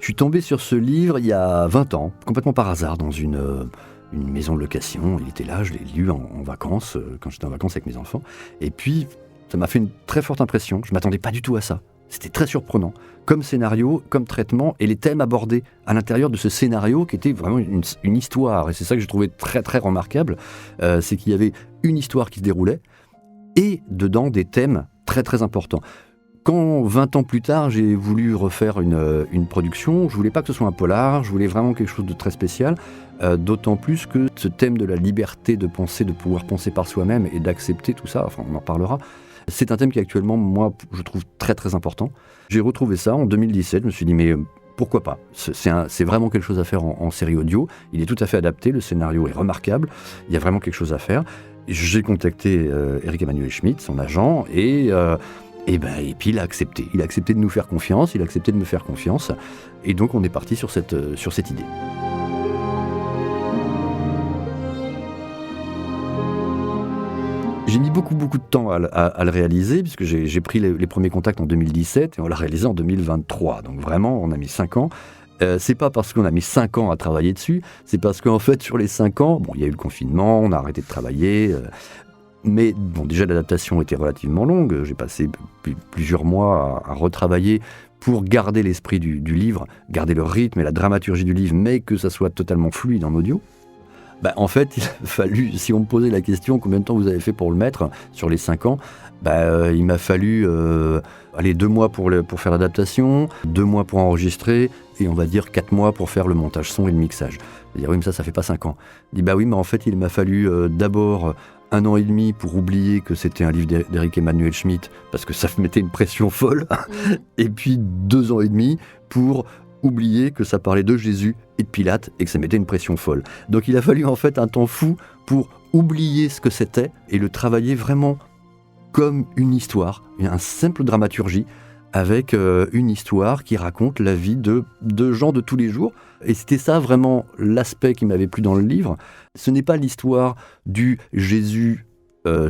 Je suis tombé sur ce livre il y a 20 ans, complètement par hasard, dans une maison de location. Il était là, je l'ai lu en vacances, quand j'étais en vacances avec mes enfants. Et puis, ça m'a fait une très forte impression. Je ne m'attendais pas du tout à ça. C'était très surprenant, comme scénario, comme traitement, et les thèmes abordés à l'intérieur de ce scénario qui était vraiment une histoire. Et c'est ça que j'ai trouvé très très remarquable, c'est qu'il y avait une histoire qui se déroulait, et dedans des thèmes très très importants. Quand 20 ans plus tard, j'ai voulu refaire une production, je voulais pas que ce soit un polar, je voulais vraiment quelque chose de très spécial, d'autant plus que ce thème de la liberté de penser, de pouvoir penser par soi-même et d'accepter tout ça, enfin on en parlera, c'est un thème qui actuellement, moi, je trouve très très important. J'ai retrouvé ça en 2017, je me suis dit mais pourquoi pas, c'est vraiment quelque chose à faire en série audio, il est tout à fait adapté, le scénario est remarquable, il y a vraiment quelque chose à faire. J'ai contacté Eric Emmanuel Schmitt, son agent, et puis il a accepté de nous faire confiance, il a accepté de me faire confiance, et donc on est parti sur cette idée. J'ai mis beaucoup de temps à le réaliser, puisque j'ai pris les premiers contacts en 2017 et on l'a réalisé en 2023. Donc vraiment, on a mis 5 ans. C'est pas parce qu'on a mis 5 ans à travailler dessus, c'est parce qu'en fait, sur les 5 ans, bon, il y a eu le confinement, on a arrêté de travailler. Mais bon, déjà l'adaptation était relativement longue. J'ai passé plusieurs mois à retravailler pour garder l'esprit du livre, garder le rythme et la dramaturgie du livre, mais que ça soit totalement fluide en audio. En fait, il a fallu, si on me posait la question combien de temps vous avez fait pour le mettre sur les 5 ans, il m'a fallu 2 mois pour faire l'adaptation, 2 mois pour enregistrer, et on va dire 4 mois pour faire le montage son et le mixage. Je vais dire oui, mais ça fait pas 5 ans. Je dis oui, mais en fait, il m'a fallu d'abord 1 an et demi pour oublier que c'était un livre d'Eric Emmanuel Schmitt, parce que ça me mettait une pression folle, et puis 2 ans et demi pour oublier que ça parlait de Jésus et de Pilate et que ça mettait une pression folle. Donc il a fallu en fait un temps fou pour oublier ce que c'était et le travailler vraiment comme une histoire, une simple dramaturgie avec une histoire qui raconte la vie de gens de tous les jours. Et c'était ça vraiment l'aspect qui m'avait plu dans le livre. Ce n'est pas l'histoire du Jésus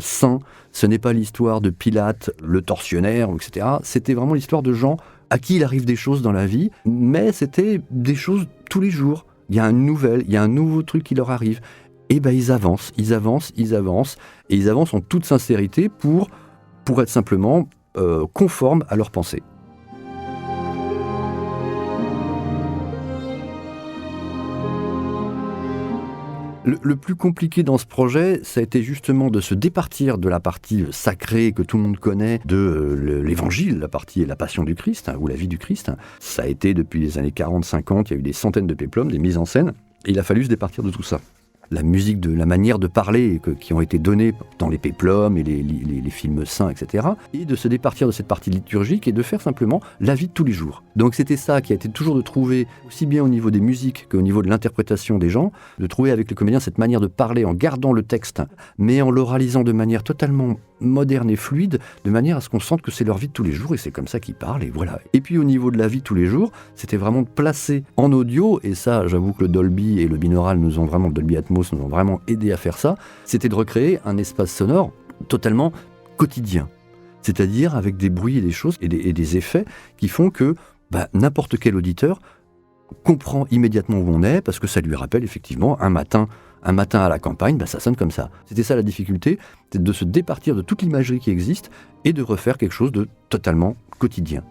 saint, ce n'est pas l'histoire de Pilate, le tortionnaire, etc. C'était vraiment l'histoire de gens à qui il arrive des choses dans la vie, mais c'était des choses tous les jours. Il y a une nouvelle, il y a un nouveau truc qui leur arrive. Et ils avancent, et ils avancent en toute sincérité pour être simplement conformes à leurs pensées. Le plus compliqué dans ce projet, ça a été justement de se départir de la partie sacrée que tout le monde connaît, de l'évangile, la partie la passion du Christ, ou la vie du Christ. Ça a été depuis les années 40-50, il y a eu des centaines de péplums, des mises en scène, et il a fallu se départir de tout ça. La musique, la manière de parler qui ont été données dans les péplums et les films saints, etc. Et de se départir de cette partie liturgique et de faire simplement la vie de tous les jours. Donc c'était ça qui a été toujours de trouver, aussi bien au niveau des musiques qu'au niveau de l'interprétation des gens, de trouver avec les comédiens cette manière de parler en gardant le texte, mais en l'oralisant de manière totalement moderne et fluide, de manière à ce qu'on sente que c'est leur vie de tous les jours et c'est comme ça qu'ils parlent, et voilà. Et puis au niveau de la vie de tous les jours, c'était vraiment de placer en audio, et ça j'avoue que le Dolby et le binaural le Dolby Atmos nous ont vraiment aidé à faire ça, c'était de recréer un espace sonore totalement quotidien, c'est-à-dire avec des bruits et des choses et des effets qui font que n'importe quel auditeur comprend immédiatement où on est, parce que ça lui rappelle effectivement un matin à la campagne, ça sonne comme ça. C'était ça la difficulté, c'est de se départir de toute l'imagerie qui existe et de refaire quelque chose de totalement quotidien.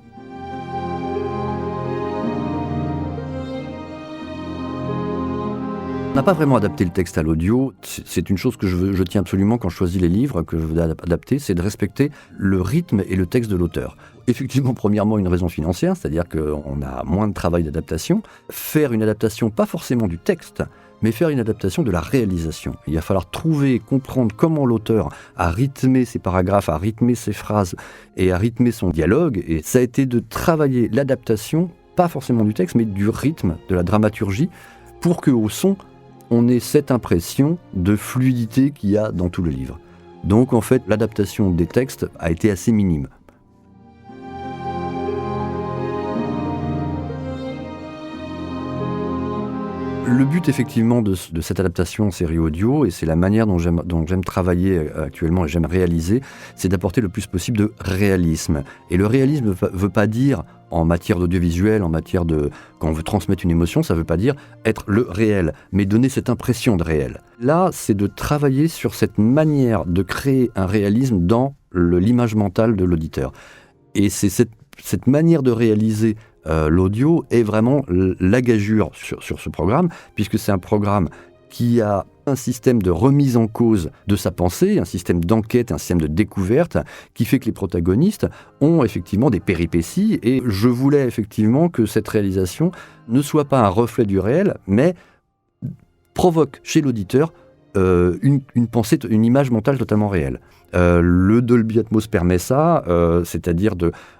On n'a pas vraiment adapté le texte à l'audio, c'est une chose que je tiens absolument quand je choisis les livres que je veux adapter, c'est de respecter le rythme et le texte de l'auteur. Effectivement, premièrement, une raison financière, c'est-à-dire qu'on a moins de travail d'adaptation. Faire une adaptation, pas forcément du texte, mais faire une adaptation de la réalisation. Il va falloir trouver et comprendre comment l'auteur a rythmé ses paragraphes, a rythmé ses phrases et a rythmé son dialogue. Et ça a été de travailler l'adaptation, pas forcément du texte, mais du rythme, de la dramaturgie, pour qu'au son, on ait cette impression de fluidité qu'il y a dans tout le livre. Donc en fait, l'adaptation des textes a été assez minime. Le but effectivement de cette adaptation en série audio, et c'est la manière dont j'aime travailler actuellement et j'aime réaliser, c'est d'apporter le plus possible de réalisme. Et le réalisme ne veut pas dire en matière d'audiovisuel, en matière de... Quand on veut transmettre une émotion, ça ne veut pas dire être le réel, mais donner cette impression de réel. Là, c'est de travailler sur cette manière de créer un réalisme dans l'image mentale de l'auditeur. Et c'est cette manière de réaliser l'audio est vraiment la gageure sur ce programme, puisque c'est un programme qui a un système de remise en cause de sa pensée, un système d'enquête, un système de découverte, qui fait que les protagonistes ont effectivement des péripéties. Et je voulais effectivement que cette réalisation ne soit pas un reflet du réel, mais provoque chez l'auditeur une pensée, une image mentale totalement réelle. Le Dolby Atmos permet ça, c'est-à-dire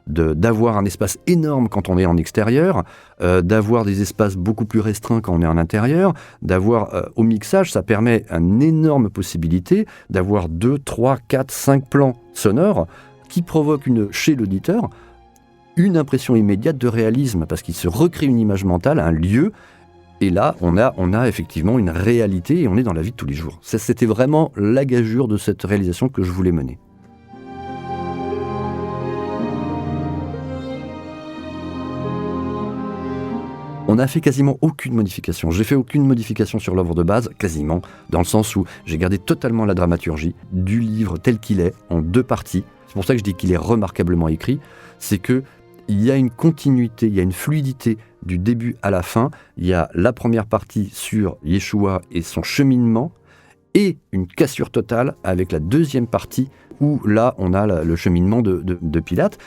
d'avoir un espace énorme quand on est en extérieur, d'avoir des espaces beaucoup plus restreints quand on est en intérieur, d'avoir au mixage, ça permet une énorme possibilité d'avoir 2, 3, 4, 5 plans sonores qui provoquent chez l'auditeur une impression immédiate de réalisme, parce qu'il se recrée une image mentale, un lieu. Et là, on a effectivement une réalité et on est dans la vie de tous les jours. C'était vraiment la gageure de cette réalisation que je voulais mener. On n'a fait quasiment aucune modification. J'ai fait aucune modification sur l'œuvre de base, quasiment, dans le sens où j'ai gardé totalement la dramaturgie du livre tel qu'il est, en 2 parties. C'est pour ça que je dis qu'il est remarquablement écrit. C'est que il y a une continuité, il y a une fluidité du début à la fin. Il y a la première partie sur Yeshua et son cheminement et une cassure totale avec la deuxième partie où là on a le cheminement de Pilate.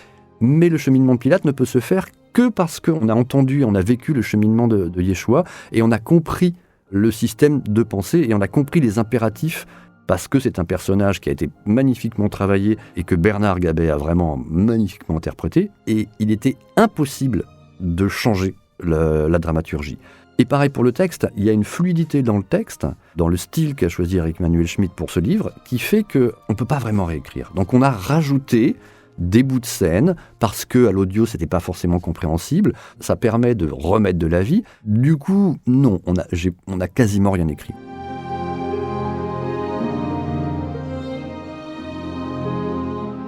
Mais le cheminement de Pilate ne peut se faire que parce qu'on a entendu, on a vécu le cheminement de Yeshua et on a compris le système de pensée et on a compris les impératifs, parce que c'est un personnage qui a été magnifiquement travaillé et que Bernard Gabet a vraiment magnifiquement interprété. Et il était impossible de changer la dramaturgie. Et pareil pour le texte, il y a une fluidité dans le texte, dans le style qu'a choisi Eric Emmanuel Schmitt pour ce livre, qui fait qu'on ne peut pas vraiment réécrire. Donc on a rajouté des bouts de scène, parce qu'à l'audio, c'était pas forcément compréhensible. Ça permet de remettre de la vie. Du coup, non, on a quasiment rien écrit.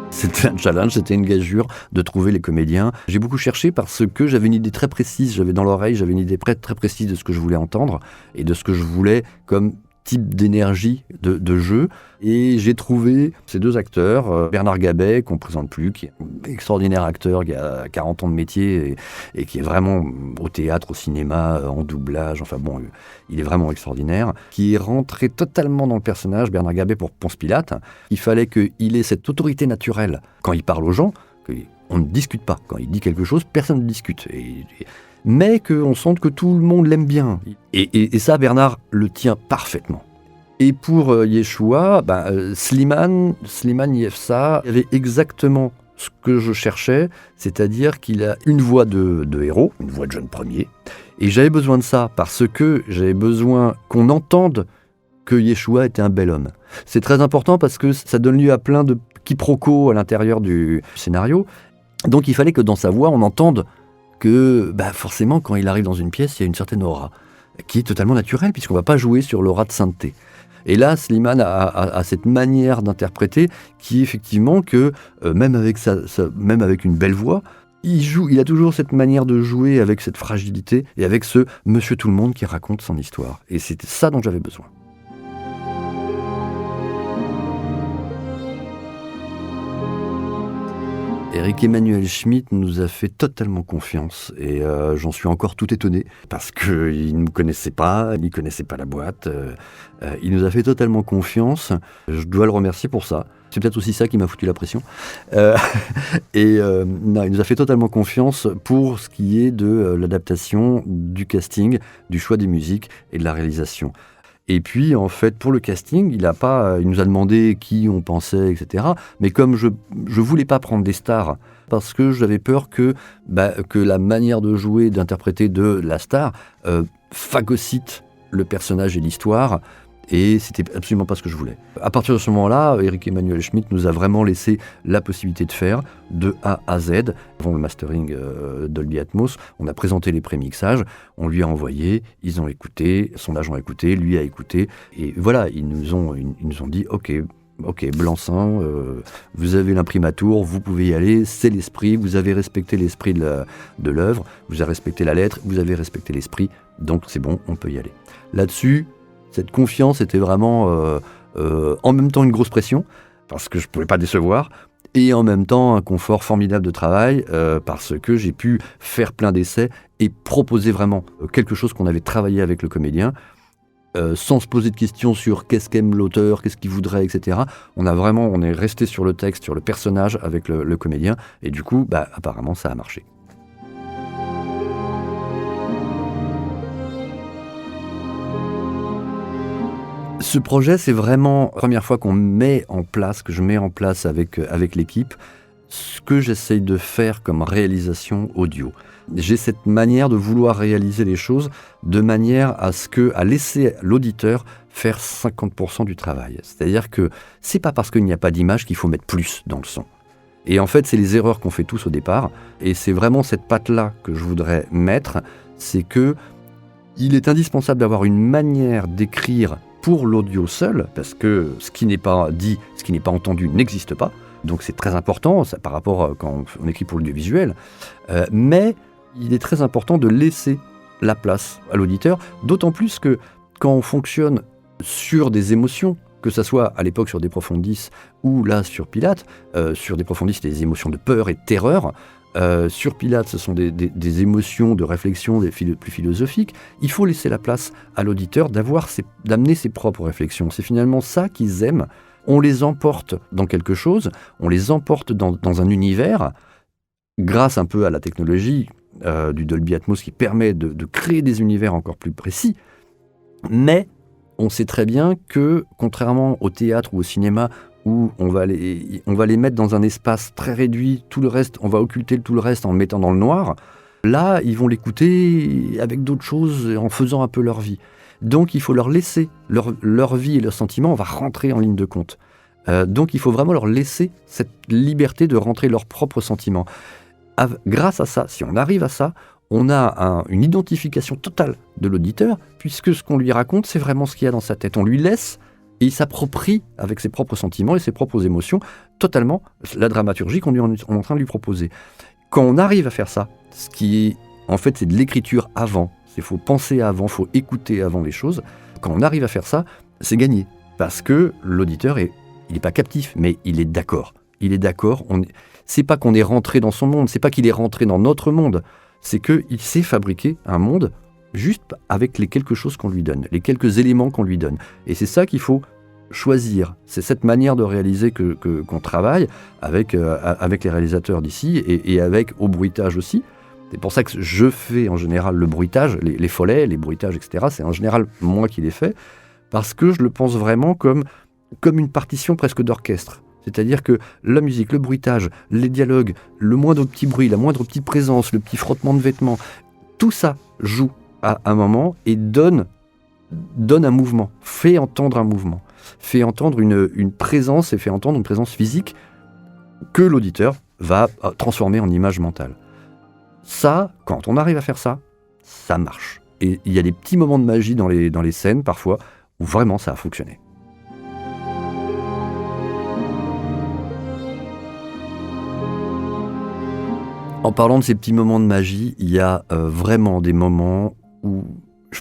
C'était un challenge, c'était une gageure de trouver les comédiens. J'ai beaucoup cherché parce que j'avais une idée très précise, j'avais une idée très précise de ce que je voulais entendre et de ce que je voulais comme type d'énergie de jeu. Et j'ai trouvé ces 2 acteurs, Bernard Gabet, qu'on ne présente plus, qui est un extraordinaire acteur, qui a 40 ans de métier et qui est vraiment au théâtre, au cinéma, en doublage, enfin bon, il est vraiment extraordinaire, qui est rentré totalement dans le personnage, Bernard Gabet pour Ponce Pilate. Il fallait qu'il ait cette autorité naturelle quand il parle aux gens, qu'on ne discute pas. Quand il dit quelque chose, personne ne discute. Mais qu'on sente que tout le monde l'aime bien. Et ça, Bernard le tient parfaitement. Et pour Yeshua, Slimane Yefsa avait exactement ce que je cherchais, c'est-à-dire qu'il a une voix de héros, une voix de jeune premier. Et j'avais besoin de ça, parce que j'avais besoin qu'on entende que Yeshua était un bel homme. C'est très important parce que ça donne lieu à plein de quiproquos à l'intérieur du scénario. Donc il fallait que dans sa voix, on entende que forcément, quand il arrive dans une pièce, il y a une certaine aura, qui est totalement naturelle, puisqu'on ne va pas jouer sur l'aura de sainteté. Et là, Slimane a cette manière d'interpréter qui, effectivement, que même avec une belle voix, il a toujours cette manière de jouer avec cette fragilité et avec ce monsieur tout le monde qui raconte son histoire. Et c'était ça dont j'avais besoin. Eric Emmanuel Schmitt nous a fait totalement confiance et j'en suis encore tout étonné parce qu'il ne nous connaissait pas, il ne connaissait pas la boîte. Il nous a fait totalement confiance. Je dois le remercier pour ça. C'est peut-être aussi ça qui m'a foutu la pression. Non, il nous a fait totalement confiance pour ce qui est de l'adaptation, du casting, du choix des musiques et de la réalisation. Et puis, en fait, pour le casting, il nous a demandé qui on pensait, etc. Mais comme je voulais pas prendre des stars, parce que j'avais peur que la manière de jouer, d'interpréter de la star phagocyte le personnage et l'histoire. Et c'était absolument pas ce que je voulais. À partir de ce moment-là, Eric Emmanuel Schmitt nous a vraiment laissé la possibilité de faire de A à Z. Avant le mastering Dolby Atmos, on a présenté les prémixages, on lui a envoyé, ils ont écouté, son agent a écouté, lui a écouté, et voilà, ils nous ont dit « Ok, Ok, blanc-seing, vous avez l'imprimatur, vous pouvez y aller, c'est l'esprit, vous avez respecté l'esprit de l'œuvre, vous avez respecté la lettre, vous avez respecté l'esprit, donc c'est bon, on peut y aller. Là-dessus, cette confiance était vraiment en même temps une grosse pression, parce que je ne pouvais pas décevoir, et en même temps un confort formidable de travail, parce que j'ai pu faire plein d'essais et proposer vraiment quelque chose qu'on avait travaillé avec le comédien, sans se poser de questions sur qu'est-ce qu'aime l'auteur, qu'est-ce qu'il voudrait, etc. On est resté sur le texte, sur le personnage avec le comédien, et du coup, apparemment, ça a marché. Ce projet, c'est vraiment la première fois que je mets en place avec l'équipe, ce que j'essaye de faire comme réalisation audio. J'ai cette manière de vouloir réaliser les choses de manière à laisser l'auditeur faire 50% du travail. C'est-à-dire que c'est pas parce qu'il n'y a pas d'image qu'il faut mettre plus dans le son. Et en fait, c'est les erreurs qu'on fait tous au départ. Et c'est vraiment cette patte-là que je voudrais mettre, c'est que il est indispensable d'avoir une manière d'écrire pour l'audio seul, parce que ce qui n'est pas dit, ce qui n'est pas entendu n'existe pas. Donc c'est très important ça, par rapport à quand on écrit pour l'audiovisuel. Mais il est très important de laisser la place à l'auditeur, d'autant plus que quand on fonctionne sur des émotions, que ce soit à l'époque sur Des Profondis ou là sur Pilate, sur Des Profondis c'était des émotions de peur et de terreur, sur Pilate ce sont des émotions de réflexion plus philosophiques, il faut laisser la place à l'auditeur d'amener ses propres réflexions. C'est finalement ça qu'ils aiment. On les emporte dans quelque chose, on les emporte dans un univers, grâce un peu à la technologie du Dolby Atmos qui permet de créer des univers encore plus précis. Mais on sait très bien que, contrairement au théâtre ou au cinéma, où on va les mettre dans un espace très réduit, tout le reste, on va occulter tout le reste en le mettant dans le noir, là, ils vont l'écouter avec d'autres choses, en faisant un peu leur vie. Donc il faut leur laisser leur vie et leurs sentiments, on va rentrer en ligne de compte. Donc il faut vraiment leur laisser cette liberté de rentrer leurs propres sentiments. Grâce à ça, si on arrive à ça, on a une identification totale de l'auditeur, puisque ce qu'on lui raconte, c'est vraiment ce qu'il y a dans sa tête. On lui laisse, et il s'approprie avec ses propres sentiments et ses propres émotions, totalement la dramaturgie qu'on est en train de lui proposer. Quand on arrive à faire ça, ce qui est, en fait, c'est de l'écriture avant. Il faut penser avant, il faut écouter avant les choses. Quand on arrive à faire ça, c'est gagné. Parce que l'auditeur, il n'est pas captif, mais il est d'accord. Il est d'accord. C'est pas qu'on est rentré dans son monde, c'est pas qu'il est rentré dans notre monde. C'est qu'il sait fabriquer un monde juste avec les quelque chose qu'on lui donne, les quelques éléments qu'on lui donne. Et c'est ça qu'il faut choisir. C'est cette manière de réaliser qu'on travaille avec les réalisateurs d'ici et avec au bruitage aussi. C'est pour ça que je fais en général le bruitage, les follets, les bruitages, etc. C'est en général moi qui les fais, parce que je le pense vraiment comme une partition presque d'orchestre. C'est-à-dire que la musique, le bruitage, les dialogues, le moindre petit bruit, la moindre petite présence, le petit frottement de vêtements, tout ça joue à un moment et donne un mouvement, fait entendre un mouvement, fait entendre une présence et fait entendre une présence physique que l'auditeur va transformer en image mentale. Ça, quand on arrive à faire ça, ça marche. Et il y a des petits moments de magie dans les scènes, parfois, où vraiment ça a fonctionné. En parlant de ces petits moments de magie, il y a vraiment des moments où je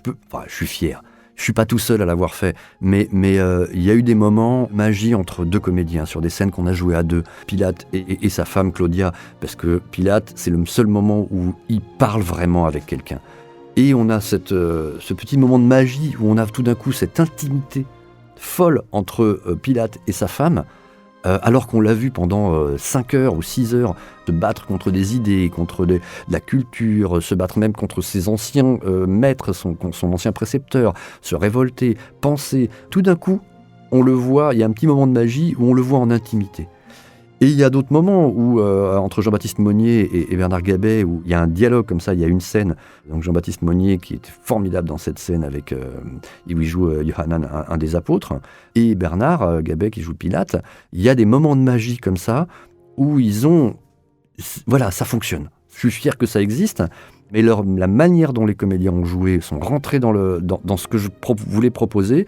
suis fier. Je suis pas tout seul à l'avoir fait, mais il y a eu des moments magie entre deux comédiens, sur des scènes qu'on a jouées à deux, Pilate et sa femme Claudia, parce que Pilate, c'est le seul moment où il parle vraiment avec quelqu'un. Et on a ce petit moment de magie où on a tout d'un coup cette intimité folle entre Pilate et sa femme, alors qu'on l'a vu pendant 5 heures ou 6 heures se battre contre des idées, contre de la culture, se battre même contre ses anciens maîtres, son ancien précepteur, se révolter, penser. Tout d'un coup, on le voit, il y a un petit moment de magie où on le voit en intimité. Et il y a d'autres moments où, entre Jean-Baptiste Monnier et Bernard Gabet, où il y a un dialogue comme ça, il y a une scène, donc Jean-Baptiste Monnier qui est formidable dans cette scène avec, où il joue Yohanan, un des apôtres, et Bernard Gabet qui joue Pilate. Il y a des moments de magie comme ça, où voilà, ça fonctionne. Je suis fier que ça existe, mais la manière dont les comédiens ont joué, sont rentrés dans ce que je voulais proposer,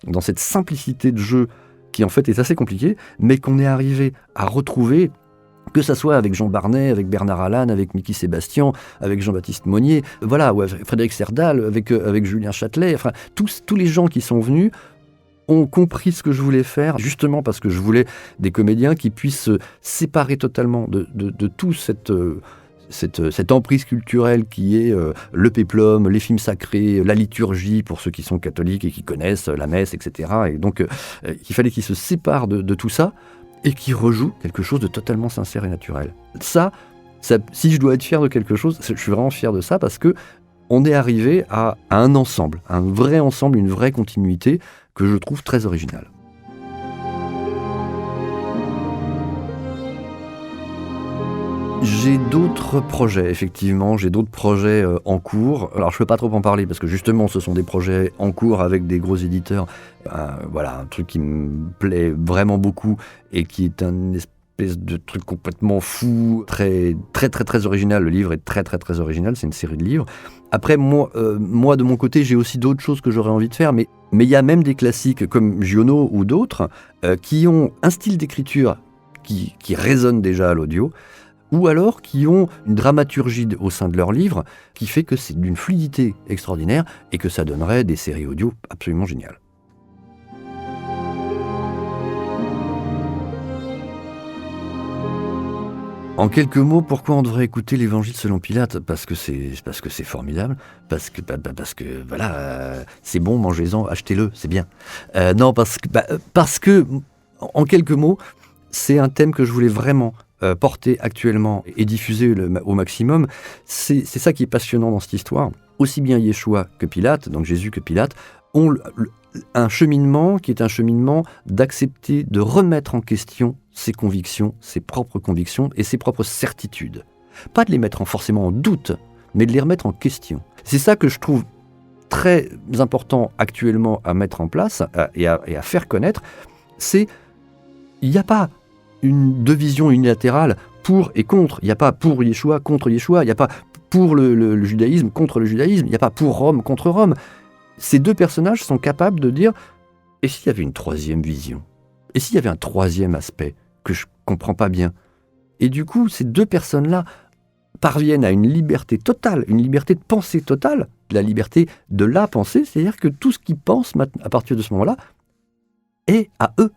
dans cette simplicité de jeu, qui en fait est assez compliqué, mais qu'on est arrivé à retrouver, que ça soit avec Jean Barnet, avec Bernard Allan, avec Mickey Sébastien, avec Jean-Baptiste Monnier, voilà, ou avec Frédéric Serdal, avec Julien Châtelet, enfin, tous les gens qui sont venus ont compris ce que je voulais faire, justement parce que je voulais des comédiens qui puissent se séparer totalement de tout cette emprise culturelle qui est le péplum, les films sacrés, la liturgie pour ceux qui sont catholiques et qui connaissent la messe, etc. Et donc il fallait qu'ils se séparent de tout ça et qu'ils rejouent quelque chose de totalement sincère et naturel. Ça, si je dois être fier de quelque chose, je suis vraiment fier de ça parce que on est arrivé à un ensemble, un vrai ensemble, une vraie continuité que je trouve très originale. J'ai d'autres projets, effectivement, j'ai d'autres projets en cours. Alors je ne peux pas trop en parler parce que justement ce sont des projets en cours avec des gros éditeurs. Voilà, un truc qui me plaît vraiment beaucoup et qui est un espèce de truc complètement fou, très très très très original. Le livre est très très très original, c'est une série de livres. Après moi de mon côté j'ai aussi d'autres choses que j'aurais envie de faire, mais il y a même des classiques comme Giono ou d'autres qui ont un style d'écriture qui résonne déjà à l'audio, ou alors qui ont une dramaturgie au sein de leurs livres qui fait que c'est d'une fluidité extraordinaire et que ça donnerait des séries audio absolument géniales. En quelques mots, pourquoi on devrait écouter l'Évangile selon Pilate ? Parce que c'est formidable, parce que voilà, c'est bon, mangez-en, achetez-le, c'est bien. Non, parce que en quelques mots, c'est un thème que je voulais vraiment porter actuellement et diffuser au maximum. C'est ça qui est passionnant dans cette histoire. Aussi bien Yeshua que Pilate, donc Jésus que Pilate, ont un cheminement qui est un cheminement d'accepter, de remettre en question ses convictions, ses propres convictions et ses propres certitudes. Pas de les mettre forcément en doute, mais de les remettre en question. C'est ça que je trouve très important actuellement à mettre en place et à faire connaître. Il n'y a pas deux visions unilatérales pour et contre. Il n'y a pas pour Yeshua contre Yeshua. Il n'y a pas pour le judaïsme contre le judaïsme. Il n'y a pas pour Rome contre Rome. Ces deux personnages sont capables de dire « Et s'il y avait une troisième vision ? Et s'il y avait un troisième aspect que je ne comprends pas bien ?» Et du coup, ces deux personnes-là parviennent à une liberté totale, une liberté de pensée totale, la liberté de la pensée, c'est-à-dire que tout ce qu'ils pensent à partir de ce moment-là est à eux.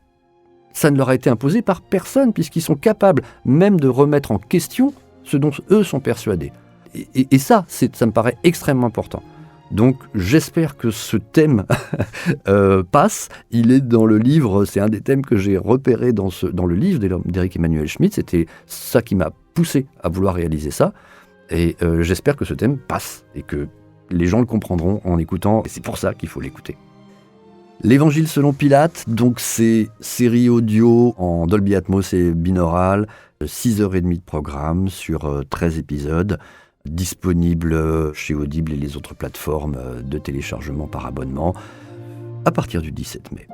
Ça ne leur a été imposé par personne, puisqu'ils sont capables même de remettre en question ce dont eux sont persuadés. Et ça me paraît extrêmement important. Donc j'espère que ce thème passe. Il est dans le livre, c'est un des thèmes que j'ai repéré dans le livre d'Éric Emmanuel Schmitt. C'était ça qui m'a poussé à vouloir réaliser ça. Et j'espère que ce thème passe et que les gens le comprendront en écoutant. Et c'est pour ça qu'il faut l'écouter. L'Évangile selon Pilate, donc c'est série audio en Dolby Atmos et binaural, 6h30 de programme sur 13 épisodes, disponible chez Audible et les autres plateformes de téléchargement par abonnement à partir du 17 mai.